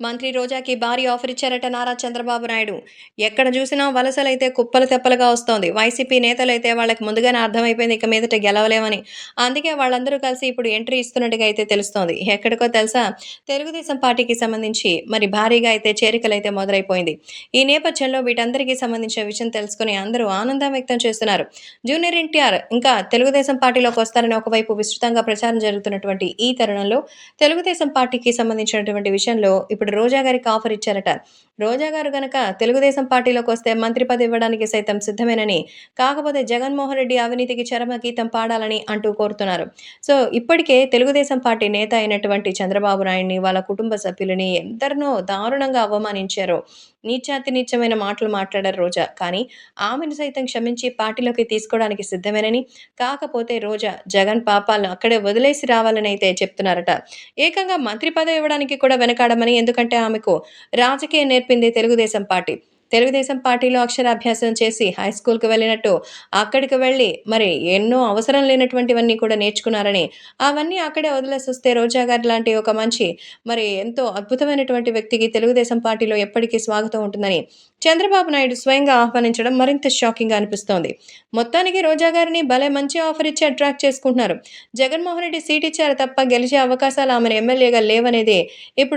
మంత్రి రోజాకి భారీ ఆఫర్ ఇచ్చారట నారా చంద్రబాబు నాయుడు. ఎక్కడ చూసినా వలసలైతే కుప్పలు తెప్పలుగా వస్తోంది. వైసీపీ నేతలైతే వాళ్ళకి ముందుగానే అర్థమైపోయింది ఇక మీదట గెలవలేమని. అందుకే వాళ్ళందరూ కలిసి ఇప్పుడు ఎంట్రీ ఇస్తున్నట్టుగా అయితే తెలుస్తోంది. ఎక్కడికో తెలుసా? తెలుగుదేశం పార్టీకి సంబంధించి మరి భారీగా అయితే చేరికలైతే మొదలైపోయింది. ఈ నేపథ్యంలో వీటందరికీ సంబంధించిన విషయం తెలుసుకొని అందరూ ఆనందం వ్యక్తం చేస్తున్నారు. జూనియర్ ఎన్టీఆర్ ఇంకా తెలుగుదేశం పార్టీలోకి వస్తారని ఒకవైపు విస్తృతంగా ప్రచారం జరుగుతున్నటువంటి ఈ తరుణంలో తెలుగుదేశం పార్టీకి సంబంధించినటువంటి విషయంలో ఇప్పుడు రోజా గారికి ఆఫర్ ఇచ్చారట. రోజా గారు గనక తెలుగుదేశం పార్టీలోకొస్తే మంత్రి పదవి ఇవ్వడానికి సైతం సిద్ధమేనని, కాకపోతే జగన్మోహన్ రెడ్డి అవినీతికి చరమగీతం పాడాలని అంటూ కోరుతున్నారు. సో, ఇప్పటికే తెలుగుదేశం పార్టీ నేత అయినటువంటి చంద్రబాబు నాయుడిని, వాళ్ళ కుటుంబ సభ్యులని ఎందరినో దారుణంగా అవమానించారో, నీచాతి నీచమైన మాటలు మాట్లాడారు రోజా. కానీ ఆమెను సైతం క్షమించి పార్టీలోకి తీసుకోవడానికి సిద్ధమేనని, కాకపోతే రోజా జగన్ పాపాలను అక్కడే వదిలేసి రావాలని అయితే చెప్తున్నారట. ఏకంగా మంత్రి పదవి ఇవ్వడానికి కూడా వెనకాడమని, ఎందుకంటే ఆమెకు రాజకీయం నేర్పింది తెలుగుదేశం పార్టీ. తెలుగుదేశం పార్టీలో అక్షరాభ్యాసం చేసి హై స్కూల్‌కి వెళ్ళినట్టు అక్కడికి వెళ్ళి మరి ఎన్నో అవసరం లేనటువంటివన్నీ కూడా నేర్చుకున్నారని, అవన్నీ అక్కడే వదిలేసొస్తే రోజా గారి లాంటి ఒక మంచి మరి ఎంతో అద్భుతమైనటువంటి వ్యక్తికి తెలుగుదేశం పార్టీలో ఎప్పటికీ స్వాగతం ఉంటుందని చంద్రబాబు నాయుడు స్వయంగా ఆహ్వానించడం మరింత షాకింగ్‌గా అనిపిస్తోంది. మొత్తానికి రోజా గారిని భలే మంచి ఆఫర్ ఇచ్చి అట్రాక్ట్ చేసుకుంటున్నారు. జగన్మోహన్ రెడ్డి సీట్ ఇచ్చారు తప్ప గెలిచే అవకాశాలు ఆమెను ఎమ్మెల్యేగా లేవనేదే ఇప్పుడు